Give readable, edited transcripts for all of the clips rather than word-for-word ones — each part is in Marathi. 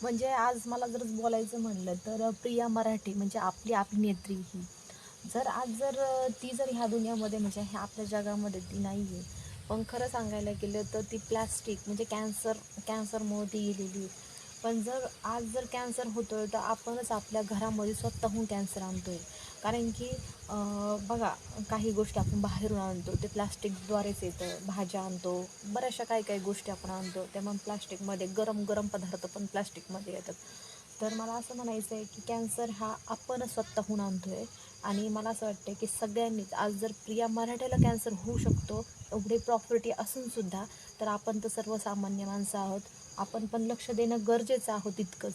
म्हणजे आज मला जर बोलायचं म्हणलं तर प्रिया मराठे म्हणजे आपली अभिनेत्री ही जर ती जर ह्या दुनियामध्ये म्हणजे ह्या आपल्या जगामध्ये ती नाही आहे. पण खरं सांगायला गेलं तर ती प्लॅस्टिक म्हणजे कॅन्सरमुळे ती गेलेली आहे. पण आज जर कॅन्सर होतोय तर आपणच आपल्या घरामध्ये स्वतःहून कॅन्सर आणतोय. कारण की बघा, काही गोष्टी आपण बाहेरून आणतो ते प्लास्टिकद्वारेच येतं. भाज्या आणतो, बऱ्याचशा काही काही गोष्टी आपण आणतो त्यामुळे प्लास्टिकमध्ये गरम गरम पदार्थ पण प्लास्टिकमध्ये येतात. तर मला असं म्हणायचं आहे की कॅन्सर हा आपणच स्वतःहून आणतोय. आणि मला असं वाटतं की सगळ्यांनीच आज जर प्रिया मराठेला कॅन्सर होऊ शकतो एवढी प्रॉपर्टी असूनसुद्धा, तर आपण तर सर्वसामान्य माणसं आहोत. आपण पण लक्ष देणं गरजेचं आहोत तितकंच.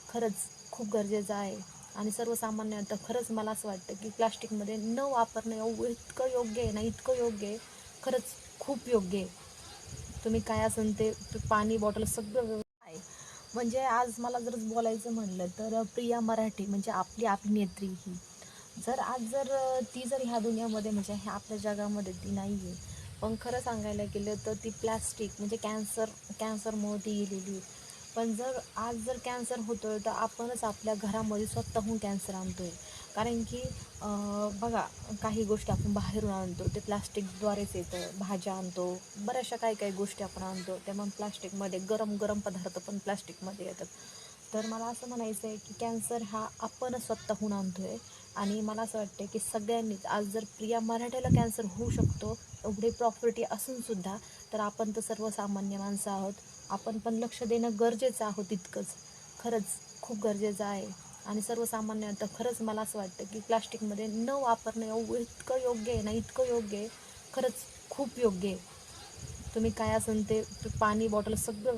खरंच खूप गरजेचं आहे. आणि सर्वसामान्य तर खरंच मला असं वाटतं की प्लास्टिकमध्ये न वापरणं इतकं योग्य आहे ना, इतकं योग्य आहे. खरंच खूप योग्य आहे. तुम्ही काय असेल ते पाणी बॉटल सगळं व्यवस्थित आहे. म्हणजे आज मला जर बोलायचं म्हणलं तर प्रिया मराठे म्हणजे आपली अभिनेत्री ही जर ती जर ह्या दुनियामध्ये म्हणजे ह्या आपल्या जगामध्ये ती नाही आहे. पण खरं सांगायला गेलं तर ती प्लॅस्टिक म्हणजे कॅन्सरमुळे ती गेलेली आहे. पण आज जर कॅन्सर होतोय तर आपणच आपल्या घरामध्ये स्वतःहून कॅन्सर आणतोय. कारण की बघा, काही गोष्टी आपण बाहेरून आणतो ते प्लास्टिकद्वारेच येतं. भाज्या आणतो, बऱ्याचशा काही काही गोष्टी आपण आणतो त्यामुळे प्लास्टिकमध्ये गरम गरम पदार्थ पण प्लास्टिकमध्ये येतात. तर मला असं म्हणायचं आहे की कॅन्सर हा आपणच स्वतःहून आणतोय. आणि मला असं वाटतं की सगळ्यांनीच आज जर प्रिया मराठेला कॅन्सर होऊ शकतो एवढी प्रॉपर्टी असूनसुद्धा, तर आपण तर सर्वसामान्य माणसं आहोत. आपण पण लक्ष देणं गरजेचं आहोत तितकंच. खरंच खूप गरजेचं आहे. आणि सर्वसामान्य तर खरंच मला असं वाटतं की प्लास्टिकमध्ये न वापरणं इतकं योग्य आहे ना, इतकं योग्य आहे. खरंच खूप योग्य आहे. तुम्ही काय असेल ते पाणी बॉटल सगळं